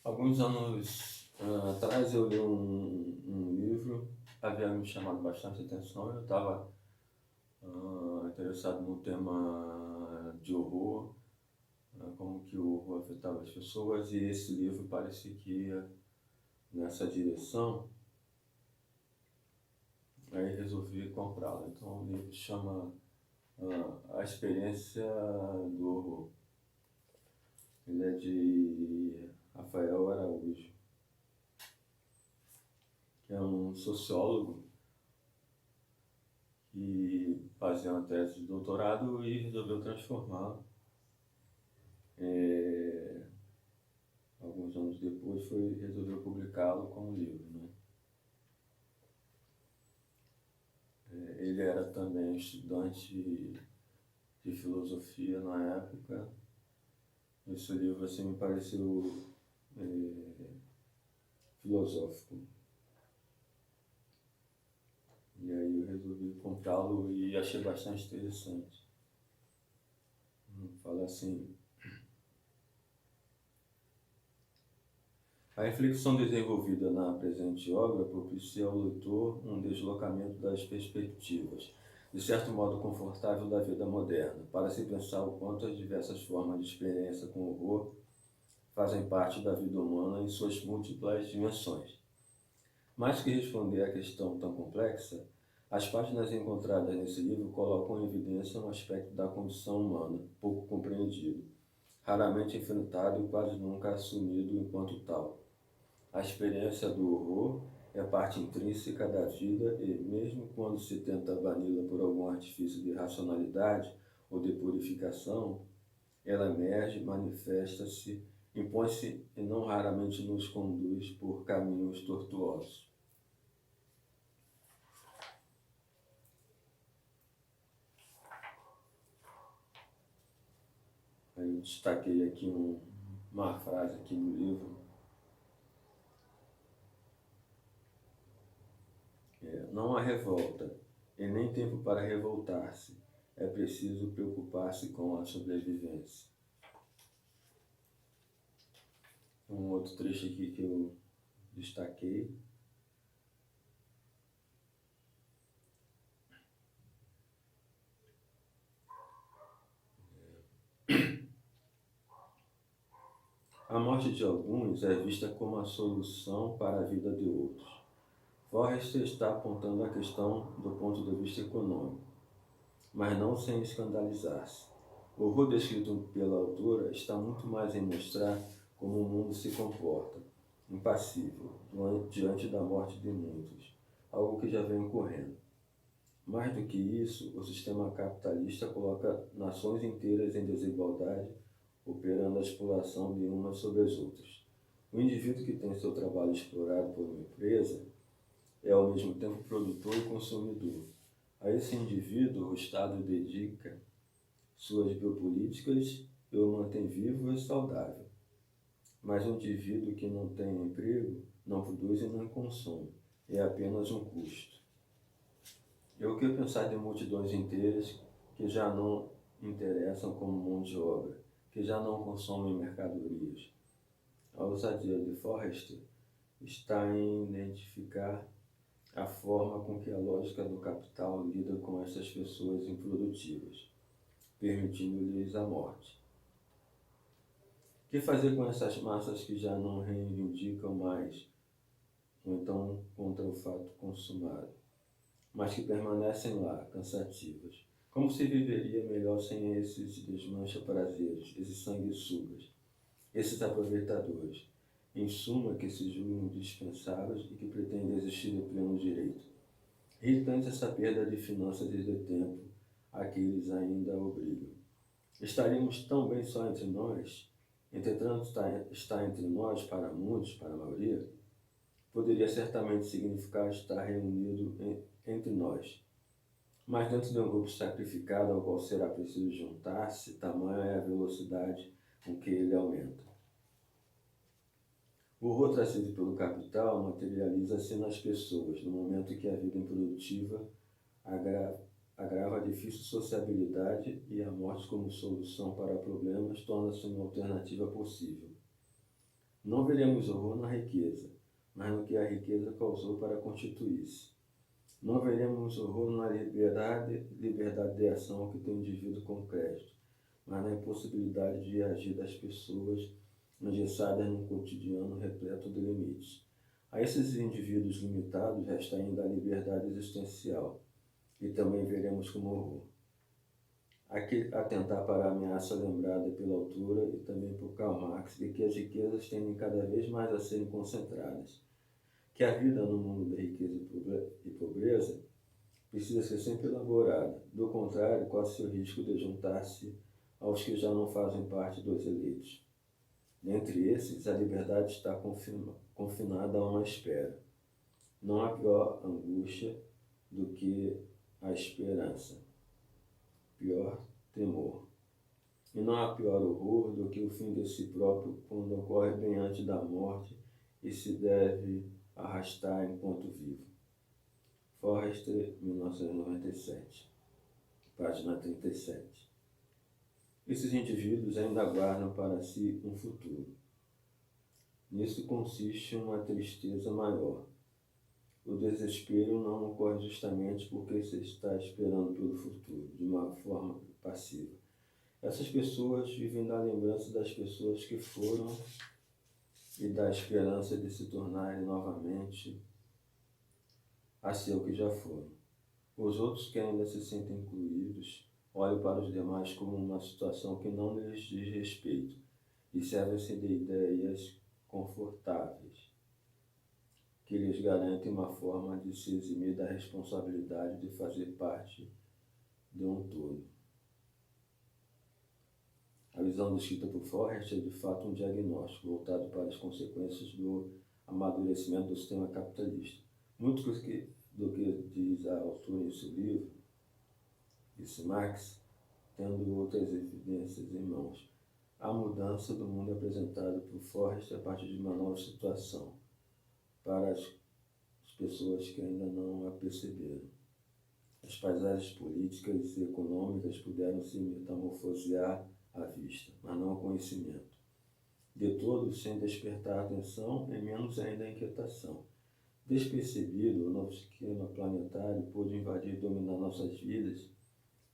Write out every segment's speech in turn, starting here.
Alguns anos atrás eu li um livro, havia me chamado bastante atenção. Eu estava interessado no tema de horror, como que o horror afetava as pessoas, e esse livro parecia que ia nessa direção. Aí resolvi comprá-lo. Então o livro chama A Experiência do Horror. Ele é de Rafael Araújo, que é um sociólogo que fazia uma tese de doutorado e resolveu transformá-la. Alguns anos depois resolveu publicá-lo como livro, né? Ele era também estudante de filosofia na época. Esse livro assim me pareceu filosófico. E aí eu resolvi comprá-lo e achei bastante interessante. Fala assim: a reflexão desenvolvida na presente obra propicia ao leitor um deslocamento das perspectivas, de certo modo confortável, da vida moderna, para se pensar o quanto as diversas formas de experiência com horror fazem parte da vida humana em suas múltiplas dimensões. Mais que responder à questão tão complexa, as páginas encontradas nesse livro colocam em evidência um aspecto da condição humana pouco compreendido, raramente enfrentado e quase nunca assumido enquanto tal. A experiência do horror é parte intrínseca da vida e, mesmo quando se tenta bani-la por algum artifício de racionalidade ou de purificação, ela emerge, manifesta-se, impõe-se e não raramente nos conduz por caminhos tortuosos. Aí eu destaquei aqui uma frase aqui no livro. Não há revolta, e nem tempo para revoltar-se. É preciso preocupar-se com a sobrevivência. Um outro trecho aqui que eu destaquei. A morte de alguns é vista como a solução para a vida de outros. Forrester está apontando a questão do ponto de vista econômico, mas não sem escandalizar-se. O horror descrito pela autora está muito mais em mostrar como o mundo se comporta, impassível, diante da morte de muitos, algo que já vem ocorrendo. Mais do que isso, o sistema capitalista coloca nações inteiras em desigualdade, operando a exploração de umas sobre as outras. O indivíduo que tem seu trabalho explorado por uma empresa é ao mesmo tempo produtor e consumidor. A esse indivíduo, o Estado dedica suas biopolíticas e o mantém vivo e saudável. Mas o indivíduo que não tem emprego não produz e não consome. É apenas um custo. E o que pensar de multidões inteiras que já não interessam como mão de obra, que já não consomem mercadorias? A ousadia de Forrester está em identificar a forma com que a lógica do capital lida com essas pessoas improdutivas, permitindo-lhes a morte. O que fazer com essas massas que já não reivindicam mais, ou então contra o fato consumado, mas que permanecem lá, cansativas? Como se viveria melhor sem esses desmancha-prazeres, esses sanguessugas, esses aproveitadores, em suma, que se julgam indispensáveis e que pretendem existir de pleno direito? Irritante essa perda de finanças e de tempo a que eles ainda obrigam. Estaríamos tão bem só entre nós? Entretanto, estar entre nós, para muitos, para a maioria, poderia certamente significar estar reunido entre nós. Mas dentro de um grupo sacrificado ao qual será preciso juntar-se, tamanha é a velocidade com que ele aumenta. O horror trazido pelo capital materializa-se nas pessoas, no momento em que a vida improdutiva agrava a difícil sociabilidade e a morte como solução para problemas torna-se uma alternativa possível. Não veremos horror na riqueza, mas no que a riqueza causou para constituir-se. Não veremos horror na liberdade de ação que tem o indivíduo com crédito, mas na impossibilidade de agir das pessoas engessadas num cotidiano repleto de limites. A esses indivíduos limitados resta ainda a liberdade existencial, e também veremos como horror. Aqui atentar para a ameaça lembrada pela autora e também por Karl Marx de que as riquezas tendem cada vez mais a serem concentradas, que a vida no mundo da riqueza e pobreza precisa ser sempre elaborada. Do contrário, corre-se o risco de juntar-se aos que já não fazem parte dos eleitos. Dentre esses, a liberdade está confinada a uma espera. Não há pior angústia do que a esperança, pior temor. E não há pior horror do que o fim de si próprio quando ocorre bem antes da morte e se deve arrastar enquanto vivo. Forrester, 1997, página 37. Esses indivíduos ainda aguardam para si um futuro. Nisso consiste uma tristeza maior. O desespero não ocorre justamente porque se está esperando pelo futuro, de uma forma passiva. Essas pessoas vivem da lembrança das pessoas que foram e da esperança de se tornarem novamente a ser o que já foram. Os outros que ainda se sentem incluídos olham para os demais como uma situação que não lhes diz respeito e servem-se de ideias confortáveis que lhes garantem uma forma de se eximir da responsabilidade de fazer parte de um todo. A visão descrita por Forrester é de fato um diagnóstico voltado para as consequências do amadurecimento do sistema capitalista. Muito do que diz a autora em seu livro, disse Marx, tendo outras evidências em mãos. A mudança do mundo apresentada por Forrester a partir de uma nova situação para as pessoas que ainda não a perceberam. As paisagens políticas e econômicas puderam se metamorfosear à vista, mas não ao conhecimento. De todo, sem despertar a atenção e menos ainda a inquietação. Despercebido, o novo esquema planetário pôde invadir e dominar nossas vidas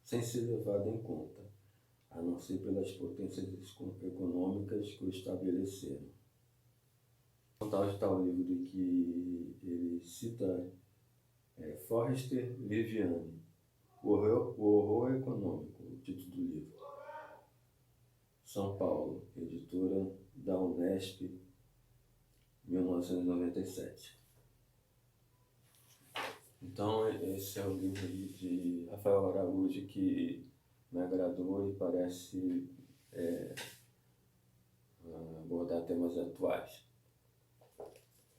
sem ser levado em conta, a não ser pelas potências econômicas que o estabeleceram. Tal está o livro de que ele cita Forrester Viviane, o horror econômico, o título do livro. São Paulo, editora da Unesp, 1997. Então, esse é o livro de Rafael Araújo que me agradou e parece abordar temas atuais.